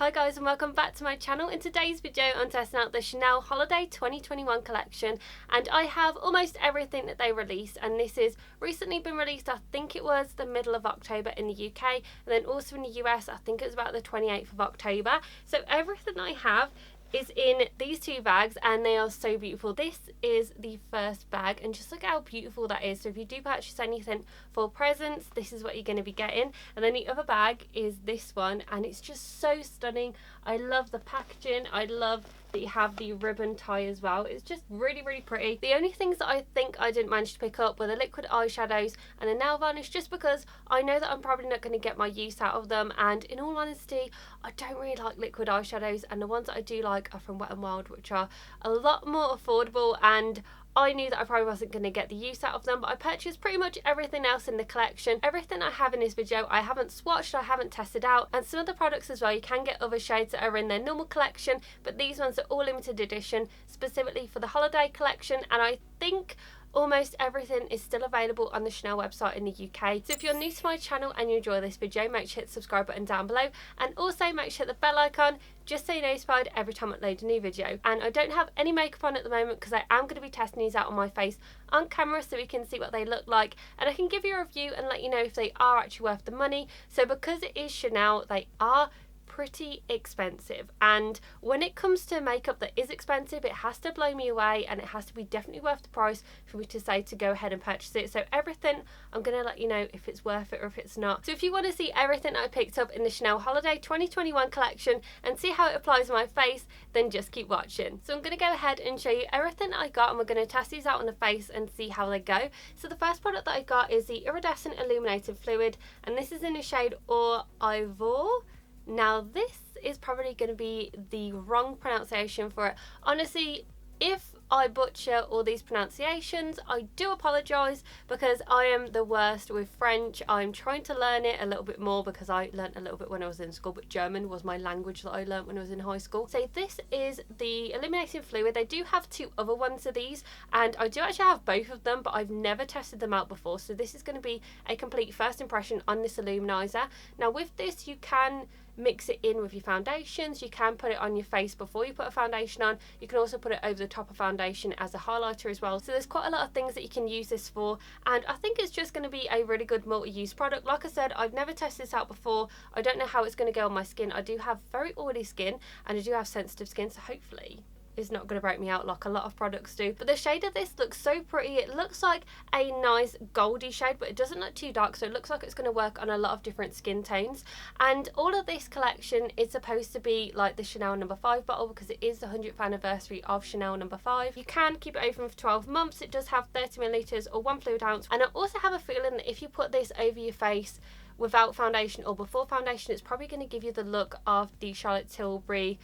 Hi guys and welcome back to my channel. In today's video I'm testing out the Chanel Holiday 2021 collection, and I have almost everything that they released, and this has recently been released. I think it was the middle of October in the UK, and then also in the US I think it was about the 28th of October. So everything I have is in these two bags and they are so beautiful. This is the first bag and just look how beautiful that is. So if you do purchase anything for presents, this is what you're going to be getting. And then the other bag is this one and it's just so stunning. I love the packaging. I love that you have the ribbon tie as well. It's just really pretty. The only things that I think I didn't manage to pick up were the liquid eyeshadows and the nail varnish, just because I know that I'm probably not going to get my use out of them, and in all honesty I don't really like liquid eyeshadows, and the ones that I do like are from Wet n Wild, which are a lot more affordable, and I knew that I probably wasn't going to get the use out of them. But I purchased pretty much everything else in the collection. Everything I have in this video I haven't swatched, I haven't tested out, and some of the products as well you can get other shades that are in their normal collection, but these ones are all limited edition specifically for the holiday collection, and I think almost everything is still available on the Chanel website in the UK. So if you're new to my channel and you enjoy this video, make sure to hit the subscribe button down below, and also make sure to hit the bell icon just so you're notified every time I upload a new video. And I don't have any makeup on at the moment because I am going to be testing these out on my face on camera so we can see what they look like, and I can give you a review and let you know if they are actually worth the money. So because it is Chanel, they are pretty expensive, and when it comes to makeup that is expensive, it has to blow me away and it has to be definitely worth the price for me to say to go ahead and purchase it. So everything I'm going to let you know if it's worth it or if it's not. So if you want to see everything I picked up in the Chanel Holiday 2021 collection and see how it applies on my face, then just keep watching. So I'm going to go ahead and show you everything I got, and we're going to test these out on the face and see how they go. So the first product that I got is the Iridescent Illuminating Fluid, and this is in the shade Ivoire. Now this is probably going to be the wrong pronunciation for it. Honestly, if I butcher all these pronunciations, I do apologise, because I am the worst with French. I'm trying to learn it a little bit more because I learnt a little bit when I was in school, but German was my language that I learnt when I was in high school. So this is the Illuminating Fluid. They do have two other ones of these, and I do actually have both of them, but I've never tested them out before. So this is going to be a complete first impression on this illuminizer. Now with this you can mix it in with your foundations. You can put it on your face before you put a foundation on. You can also put it over the top of foundation as a highlighter as well. So there's quite a lot of things that you can use this for, and I think it's just going to be a really good multi-use product. Like I said, I've never tested this out before. I don't know how it's going to go on my skin. I do have very oily skin and I do have sensitive skin, so hopefully it's not going to break me out like a lot of products do. But the shade of this looks so pretty. It looks like a nice goldy shade, but it doesn't look too dark, so it looks like it's going to work on a lot of different skin tones. And all of this collection is supposed to be like the Chanel No. 5 bottle, because it is the 100th anniversary of Chanel No. 5. You can keep it open for 12 months. It does have 30 millilitres or 1 fluid ounce, and I also have a feeling that if you put this over your face without foundation or before foundation, it's probably going to give you the look of the Charlotte Tilbury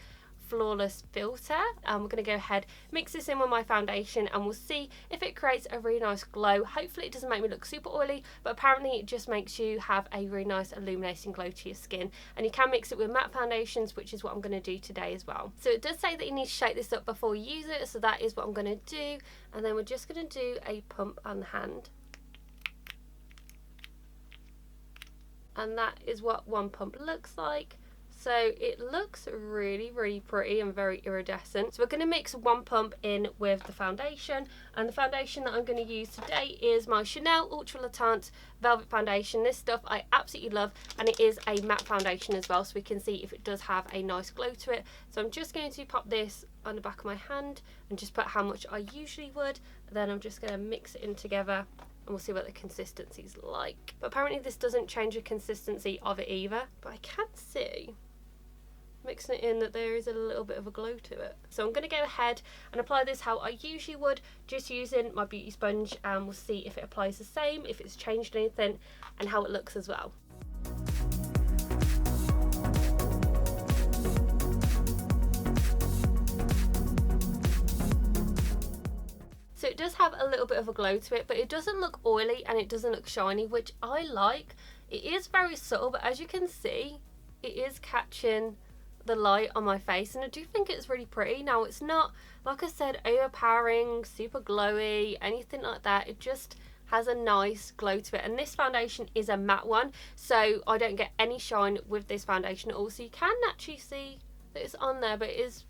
Flawless filter. We're going to go ahead, mix this in with my foundation, and we'll see if it creates a really nice glow. Hopefully it doesn't make me look super oily, but apparently it just makes you have a really nice illuminating glow to your skin. And you can mix it with matte foundations, which is what I'm going to do today as well. So it does say that you need to shake this up before you use it, so that is what I'm going to do. And then we're just going to do a pump on the hand, and that is what one pump looks like. So it looks really pretty and very iridescent. So we're going to mix one pump in with the foundation, and the foundation that I'm going to use today is my Chanel Ultra Le Teint Velvet Foundation. This stuff I absolutely love, and it is a matte foundation as well, so we can see if it does have a nice glow to it. So I'm just going to pop this on the back of my hand and just put how much I usually would. Then I'm just going to mix it in together, and we'll see what the consistency's like. But apparently this doesn't change the consistency of it either, but I can see mixing it in that there is a little bit of a glow to it. So I'm going to go ahead and apply this how I usually would, just using my beauty sponge, and we'll see if it applies the same, if it's changed anything, and how it looks as well. So it does have a little bit of a glow to it, but it doesn't look oily and it doesn't look shiny, which I like. It is very subtle, but as you can see, it is catching the light on my face, and I do think it's really pretty. Now it's not, like I said, overpowering, super glowy, anything like that. It just has a nice glow to it, and this foundation is a matte one, so I don't get any shine with this foundation at all. So you can actually see that it's on there, but it is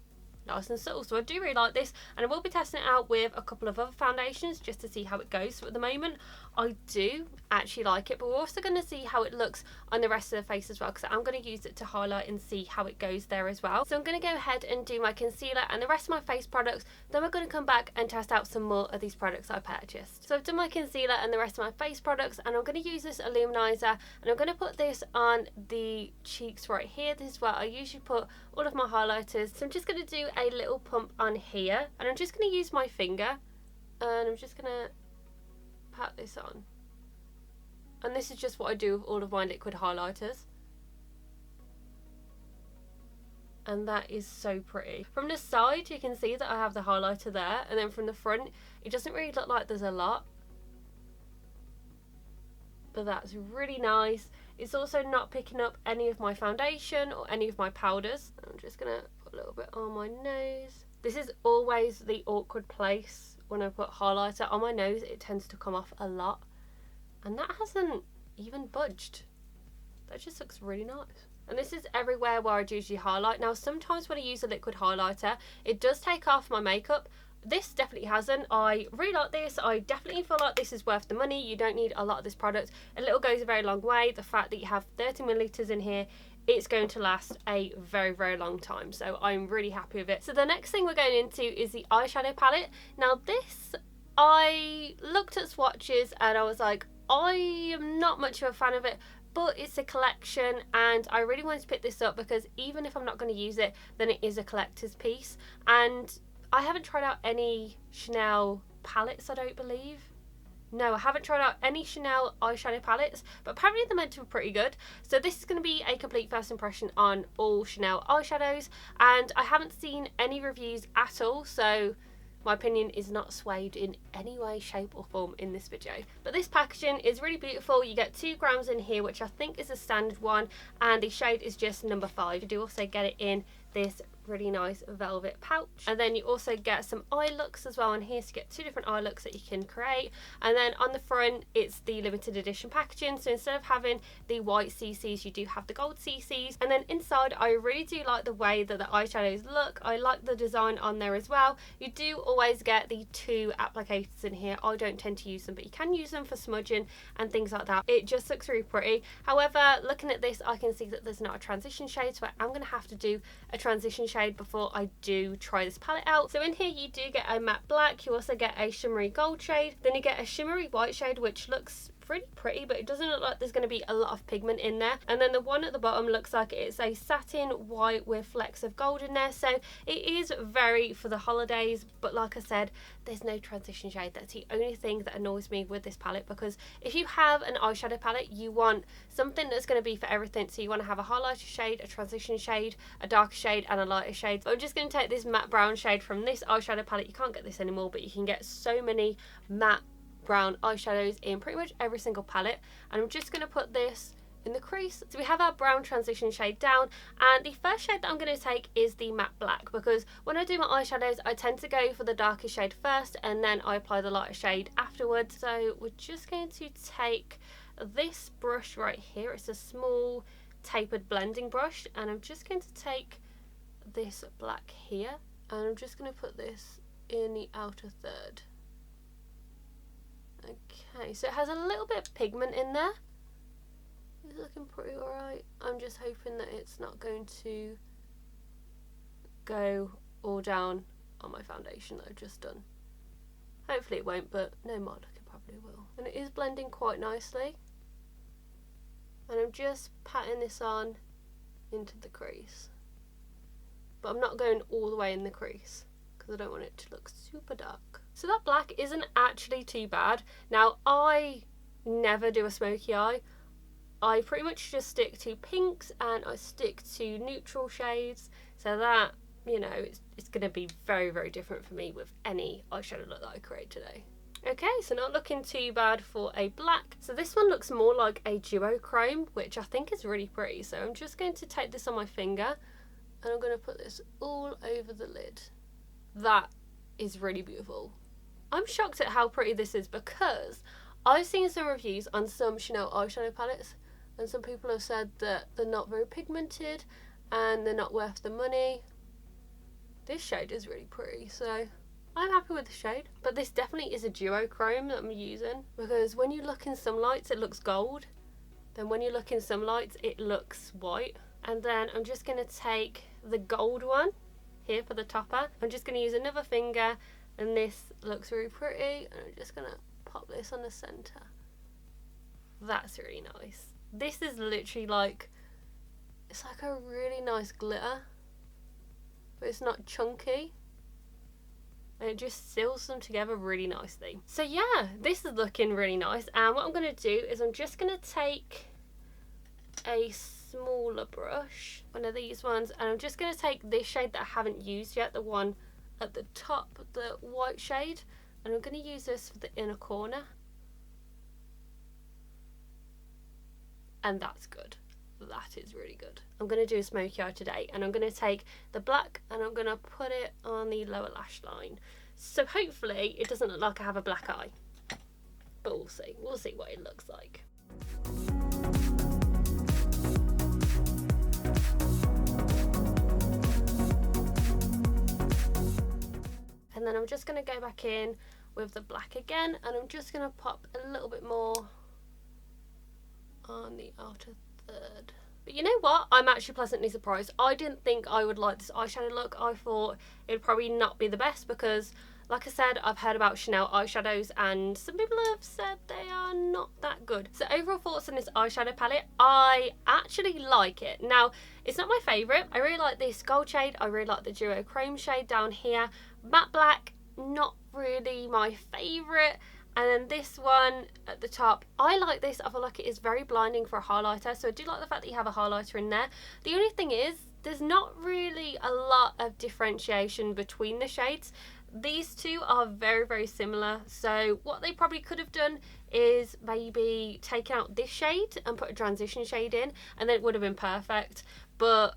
nice and subtle, so I do really like this, and I will be testing it out with a couple of other foundations just to see how it goes. So at the moment I do actually like it, but we're also going to see how it looks on the rest of the face as well, because I'm going to use it to highlight and see how it goes there as well. So I'm going to go ahead and do my concealer and the rest of my face products, then we're going to come back and test out some more of these products I purchased. So I've done my concealer and the rest of my face products, and I'm going to use this illuminizer, and I'm going to put this on the cheeks right here. This is where I usually put all of my highlighters, so I'm just going to do a little pump on here, and I'm just going to use my finger, and I'm just going to pat this on. And this is just what I do with all of my liquid highlighters, and that is so pretty. From the side you can see that I have the highlighter there, and then from the front it doesn't really look like there's a lot, but that's really nice. It's also not picking up any of my foundation or any of my powders. I'm just gonna put a little bit on my nose. This is always the awkward place when I put highlighter on my nose. It tends to come off a lot, and that hasn't even budged. That just looks really nice. And this is everywhere where I'd usually highlight. Now sometimes when I use a liquid highlighter it does take off my makeup. This definitely hasn't. I really like this. I definitely feel like this is worth the money. You don't need a lot of this product. A little goes a very long way. The fact that you have 30 millilitres in here, it's going to last a very, very long time. So I'm really happy with it. So the next thing we're going into is the eyeshadow palette. Now this, I looked at swatches and I was like, I am not much of a fan of it, but it's a collection and I really wanted to pick this up because even if I'm not going to use it, then it is a collector's piece. And I haven't tried out any Chanel palettes, I don't believe. No, I haven't tried out any Chanel eyeshadow palettes, but apparently they're meant to be pretty good. So this is going to be a complete first impression on all Chanel eyeshadows, and I haven't seen any reviews at all, so my opinion is not swayed in any way, shape or form in this video. But this packaging is really beautiful. You get 2 grams in here, which I think is a standard one, and the shade is just number 5. You do also get it in this really nice velvet pouch, and then you also get some eye looks as well on here, so you get 2 different eye looks that you can create. And then on the front it's the limited edition packaging, so instead of having the white CCs you do have the gold CCs. And then inside I really do like the way that the eyeshadows look. I like the design on there as well. You do always get the 2 applicators in here. I don't tend to use them, but you can use them for smudging and things like that. It just looks really pretty. However, looking at this I can see that there's not a transition shade, so I'm going to have to do a transition shade before I do try this palette out. So in here you do get a matte black, you also get a shimmery gold shade, then you get a shimmery white shade which looks really pretty, but it doesn't look like there's going to be a lot of pigment in there. And then the one at the bottom looks like it's a satin white with flecks of gold in there, so it is very for the holidays. But like I said, there's no transition shade. That's the only thing that annoys me with this palette, because if you have an eyeshadow palette you want something that's going to be for everything. So you want to have a highlighter shade, a transition shade, a darker shade and a lighter shade. So I'm just going to take this matte brown shade from this eyeshadow palette. You can't get this anymore, but you can get so many matte brown eyeshadows in pretty much every single palette, and I'm just going to put this in the crease. So we have our brown transition shade down, and the first shade that I'm going to take is the matte black, because when I do my eyeshadows I tend to go for the darker shade first and then I apply the lighter shade afterwards. So we're just going to take this brush right here. It's a small tapered blending brush, and I'm just going to take this black here and I'm just going to put this in the outer third. Okay, so it has a little bit of pigment in there. It's looking pretty alright. I'm just hoping that it's not going to go all down on my foundation that I've just done. Hopefully it won't, but no mod, it probably will. And it is blending quite nicely. And I'm just patting this on into the crease. But I'm not going all the way in the crease because I don't want it to look super dark. So that black isn't actually too bad. Now I never do a smoky eye. I pretty much just stick to pinks and I stick to neutral shades, so that, you know, it's going to be very, very different for me with any eyeshadow look that I create today. Okay, so not looking too bad for a black. So this one looks more like a duochrome, which I think is really pretty. So I'm just going to take this on my finger and I'm going to put this all over the lid. That is really beautiful. I'm shocked at how pretty this is because I've seen some reviews on some Chanel eyeshadow palettes, and some people have said that they're not very pigmented and they're not worth the money. This shade is really pretty, so I'm happy with the shade. But this definitely is a duochrome that I'm using, because when you look in some lights it looks gold, then when you look in some lights it looks white. And then I'm just going to take the gold one here for the topper. I'm just going to use another finger, and this looks really pretty, and I'm just going to pop this on the centre. That's really nice. This is literally like, it's like a really nice glitter, but it's not chunky, and it just seals them together really nicely. So yeah, this is looking really nice, and what I'm going to do is I'm just going to take a smaller brush, one of these ones, and I'm just going to take this shade that I haven't used yet, the one at the top, the white shade, and I'm going to use this for the inner corner. And that's good. That is really good. I'm going to do a smoky eye today, and I'm going to take the black and I'm going to put it on the lower lash line. So hopefully it doesn't look like I have a black eye, but we'll see. We'll see what it looks like. And then I'm just going to go back in with the black again, and I'm just going to pop a little bit more on the outer third. But you know what? I'm actually pleasantly surprised. I didn't think I would like this eyeshadow look. I thought it would probably not be the best because, like I said, I've heard about Chanel eyeshadows and some people have said they are not that good. So overall thoughts on this eyeshadow palette, I actually like it. Now, it's not my favourite. I really like this gold shade. I really like the duochrome shade down here. Matte black, not really my favourite. And then this one at the top, I like this. I feel like it is very blinding for a highlighter. So I do like the fact that you have a highlighter in there. The only thing is, there's not really a lot of differentiation between the shades. These two are very, very similar. So what they probably could have done is maybe take out this shade and put a transition shade in, and then it would have been perfect. But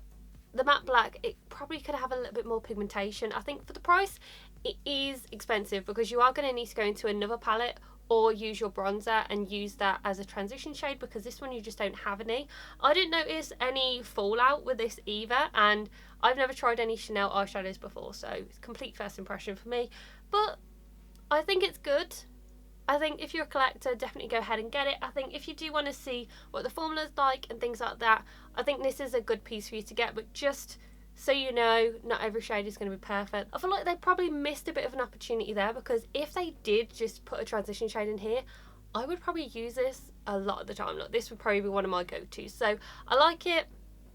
the matte black, it probably could have a little bit more pigmentation. I think for the price, it is expensive because you are going to need to go into another palette or use your bronzer and use that as a transition shade, because this one you just don't have any. I didn't notice any fallout with this either, and I've never tried any Chanel eyeshadows before, so it's a complete first impression for me. But I think it's good. I think if you're a collector, definitely go ahead and get it. I think if you do want to see what the formula's like and things like that, I think this is a good piece for you to get. But just so you know, not every shade is going to be perfect. I feel like they probably missed a bit of an opportunity there, because if they did just put a transition shade in here, I would probably use this a lot of the time. Look, this would probably be one of my go-tos. So I like it.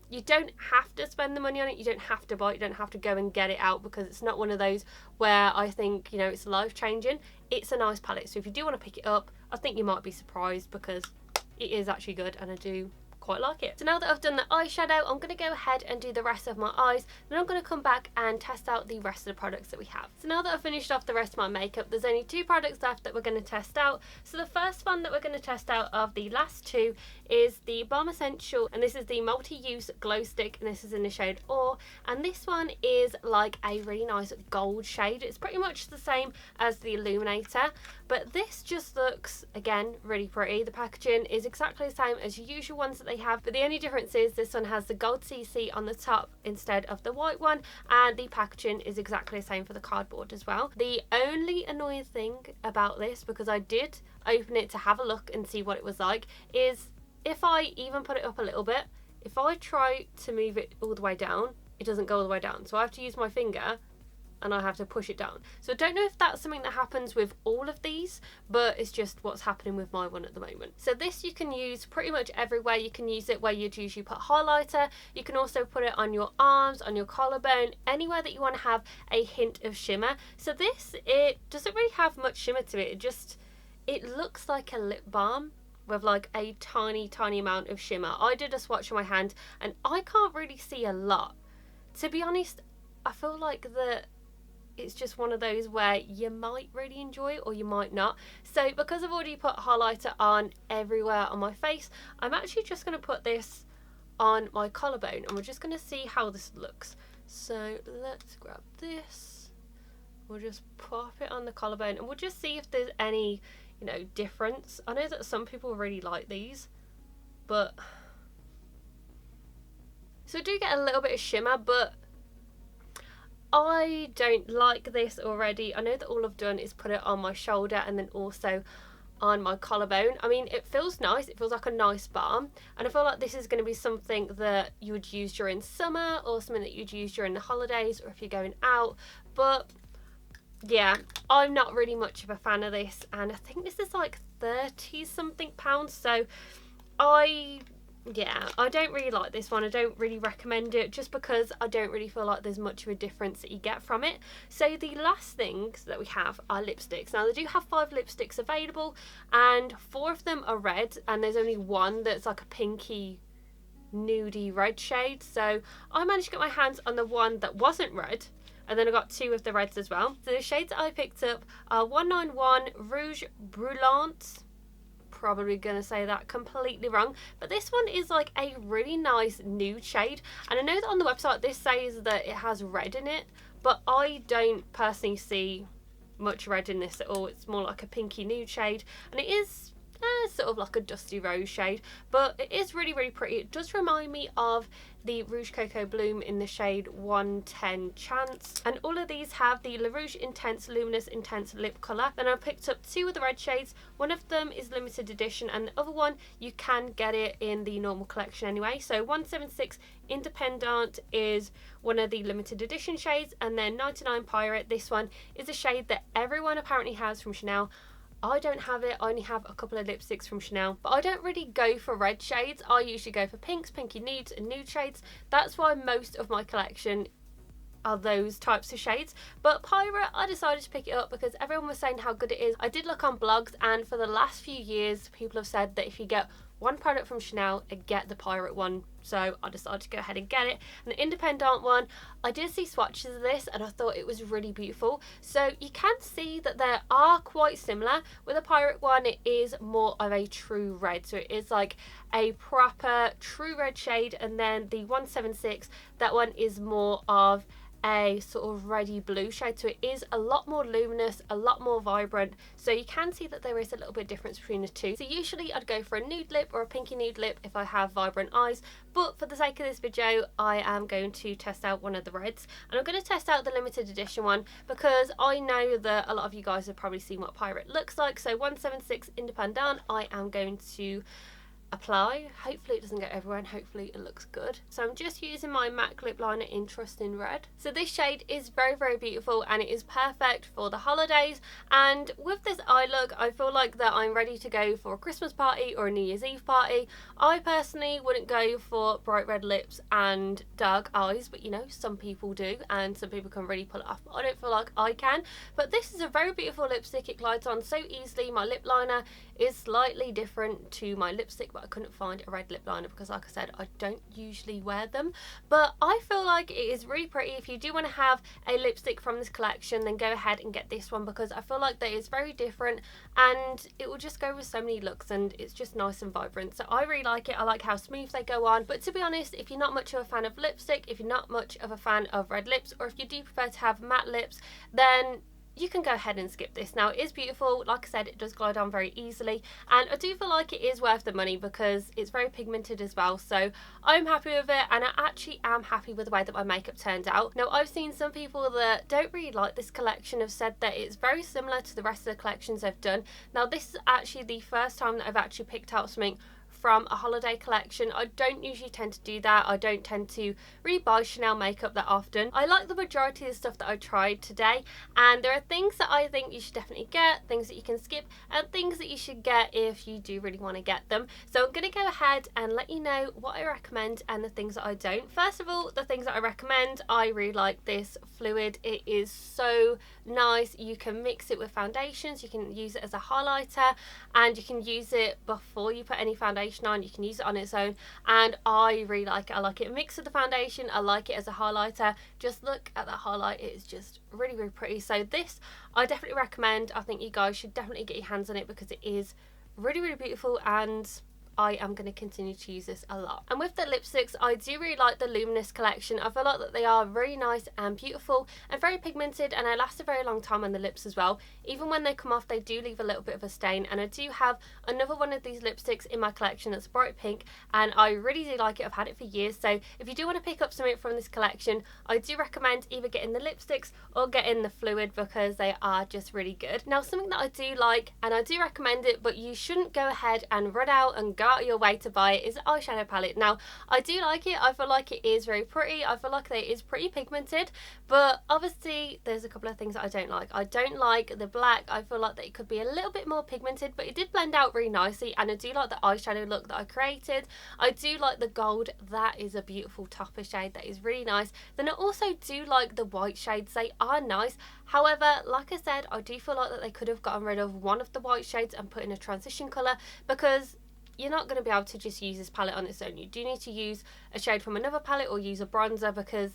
You don't have to spend the money on it. You don't have to buy it. You don't have to go and get it out, because it's not one of those where I think, you know, it's life-changing. It's a nice palette. So if you do want to pick it up, I think you might be surprised, because it is actually good and I do quite like it. So now that I've done the eyeshadow, I'm going to go ahead and do the rest of my eyes. Then I'm going to come back and test out the rest of the products that we have. So now that I've finished off the rest of my makeup, there's only 2 products left that we're going to test out. So the first one that we're going to test out of the last 2 is the BAUME Essential, and this is the multi-use glow stick, and this is in the shade Or, and this one is like a really nice gold shade. It's pretty much the same as the Illuminator, but this just looks, again, really pretty. The packaging is exactly the same as your usual ones that they have, but the only difference is this one has the gold CC on the top instead of the white one, and the packaging is exactly the same for the cardboard as well. The only annoying thing about this, because I did open it to have a look and see what it was like, is if I even put it up a little bit, if I try to move it all the way down, it doesn't go all the way down. So I have to use my finger and I have to push it down. So I don't know if that's something that happens with all of these, but it's just what's happening with my one at the moment. So this you can use pretty much everywhere. You can use it where you'd usually put highlighter. You can also put it on your arms, on your collarbone, anywhere that you want to have a hint of shimmer. So this, it doesn't really have much shimmer to it. It looks like a lip balm with like a tiny amount of shimmer. I did a swatch on my hand and I can't really see a lot. To be honest, I feel like it's just one of those where you might really enjoy it or you might not. So because I've already put highlighter on everywhere on my face, I'm actually just going to put this on my collarbone and we're just going to see how this looks. So let's grab this, we'll just pop it on the collarbone and we'll just see if there's any, you know, difference. I know that some people really like these, but so I do get a little bit of shimmer, but I don't like this already. I know that all I've done is put it on my shoulder and then also on my collarbone. I mean, it feels nice, it feels like a nice balm, and I feel like this is going to be something that you would use during summer or something that you'd use during the holidays or if you're going out. But yeah, I'm not really much of a fan of this, and I think this is like 30 something pounds, so I don't really like this one. I don't really recommend it just because I don't really feel like there's much of a difference that you get from it. So the last things that we have are lipsticks. Now they do have 5 lipsticks available and 4 of them are red, and there's only one that's like a pinky nudie red shade. So I managed to get my hands on the one that wasn't red, and then I got 2 of the reds as well. So the shades that I picked up are 191 Rouge Brulant. Probably gonna say that completely wrong, but this one is like a really nice nude shade, and I know that on the website this says that it has red in it, but I don't personally see much red in this at all. It's more like a pinky nude shade, and it is sort of like a dusty rose shade, but it is really, really pretty. It does remind me of the Rouge Coco Bloom in the shade 110 Chance, and all of these have the Le Rouge Intense Luminous Intense lip colour. Then I picked up 2 of the red shades. One of them is limited edition, and the other one you can get it in the normal collection anyway. So 176 Independante is one of the limited edition shades, and then 99 Pirate, this one is a shade that everyone apparently has from Chanel. I don't have it. I only have a couple of lipsticks from Chanel, but I don't really go for red shades. I usually go for pinks, pinky nudes and nude shades. That's why most of my collection are those types of shades. But Pirate, I decided to pick it up because everyone was saying how good it is. I did look on blogs, and for the last few years people have said that if you get one product from Chanel, get the Pirate one, so I decided to go ahead and get it. And the Independant one, I did see swatches of this and I thought it was really beautiful. So you can see that they are quite similar. With the Pirate one, it is more of a true red, so it is like a proper true red shade, and then the 176, that one is more of a sort of reddy blue shade, so it is a lot more luminous, a lot more vibrant, so you can see that there is a little bit of difference between the two. So usually I'd go for a nude lip or a pinky nude lip if I have vibrant eyes, but for the sake of this video I am going to test out one of the reds, and I'm going to test out the limited edition one because I know that a lot of you guys have probably seen what Pirate looks like. So 176 Independant, I am going to apply. Hopefully it doesn't go everywhere and hopefully it looks good. So I'm just using my MAC lip liner in Trust in Red. So this shade is very, very beautiful, and it is perfect for the holidays. And with this eye look, I feel like that I'm ready to go for a Christmas party or a New Year's Eve party. I personally wouldn't go for bright red lips and dark eyes, but you know, some people do, and some people can really pull it off, but I don't feel like I can. But this is a very beautiful lipstick. It glides on so easily. My lip liner is slightly different to my lipstick, but I couldn't find a red lip liner because, like I said, I don't usually wear them. But I feel like it is really pretty. If you do want to have a lipstick from this collection, then go ahead and get this one because I feel like that is very different and it will just go with so many looks, and it's just nice and vibrant. So I really like it. I like how smooth they go on. But to be honest, if you're not much of a fan of lipstick, if you're not much of a fan of red lips, or if you do prefer to have matte lips, then you can go ahead and skip this. Now, it is beautiful. Like I said, it does glide on very easily, and I do feel like it is worth the money because it's very pigmented as well. So I'm happy with it, and I actually am happy with the way that my makeup turned out. Now, I've seen some people that don't really like this collection have said that it's very similar to the rest of the collections I've done. Now, this is actually the first time that I've actually picked out something from a holiday collection. I don't usually tend to do that. I don't tend to really buy Chanel makeup that often. I like the majority of the stuff that I tried today, and there are things that I think you should definitely get, things that you can skip, and things that you should get if you do really want to get them. So I'm going to go ahead and let you know what I recommend and the things that I don't. First of all, the things that I recommend, I really like this Fluid. It is so nice. You can mix it with foundations, you can use it as a highlighter, and you can use it before you put any foundation on. You can use it on its own, and I really like it. I like it mixed with the foundation. I like it as a highlighter. Just look at that highlight. It is just really, really pretty. So this I definitely recommend. I think you guys should definitely get your hands on it because it is really, really beautiful, and I am going to continue to use this a lot. And with the lipsticks, I do really like the Luminous collection. I feel like that they are really nice and beautiful and very pigmented, and they last a very long time on the lips as well. Even when they come off, they do leave a little bit of a stain, and I do have another one of these lipsticks in my collection that's bright pink, and I really do like it. I've had it for years, so if you do want to pick up something from this collection, I do recommend either getting the lipsticks or getting the fluid, because they are just really good. Now, something that I do like, and I do recommend it, but you shouldn't go ahead and run out and go out of your way to buy it, is the eyeshadow palette. Now, I do like it. I feel like it is very pretty. I feel like it is pretty pigmented, but obviously there's a couple of things that I don't like. I don't like the black. I feel like that it could be a little bit more pigmented, but it did blend out really nicely, and I do like the eyeshadow look that I created. I do like the gold. That is a beautiful topper shade that is really nice. Then I also do like the white shades. They are nice. However, like I said, I do feel like that they could have gotten rid of one of the white shades and put in a transition colour, because you're not going to be able to just use this palette on its own. You do need to use a shade from another palette or use a bronzer, because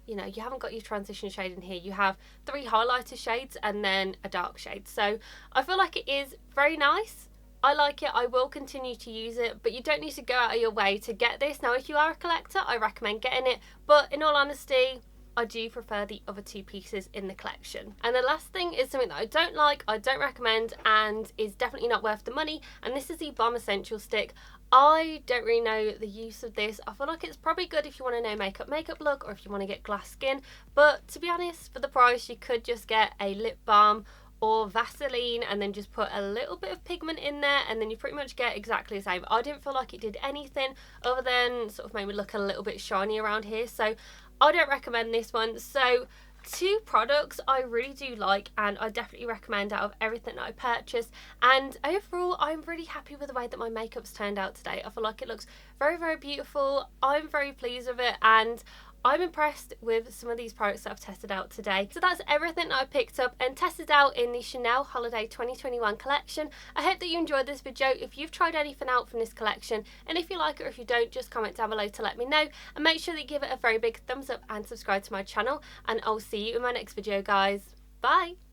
you know, you haven't got your transition shade in here. You have 3 highlighter shades and then a dark shade. So I feel like it is very nice. I like it. I will continue to use it, but you don't need to go out of your way to get this. Now, if you are a collector, I recommend getting it, but in all honesty, I do prefer the other 2 pieces in the collection. And the last thing is something that I don't like, I don't recommend, and is definitely not worth the money, and this is the BAUME Essential Stick. I don't really know the use of this. I feel like it's probably good if you want to know makeup look, or if you want to get glass skin, but to be honest, for the price, you could just get a lip balm or Vaseline and then just put a little bit of pigment in there, and then you pretty much get exactly the same. I didn't feel like it did anything other than sort of made me look a little bit shiny around here, so I don't recommend this one. So 2 products I really do like, and I definitely recommend out of everything that I purchased, and overall I'm really happy with the way that my makeup's turned out today. I feel like it looks very, very beautiful. I'm very pleased with it, and I'm impressed with some of these products that I've tested out today. So that's everything that I picked up and tested out in the Chanel Holiday 2021 collection. I hope that you enjoyed this video. If you've tried anything out from this collection, and if you like it or if you don't, just comment down below to let me know, and make sure that you give it a very big thumbs up and subscribe to my channel, and I'll see you in my next video, guys. Bye!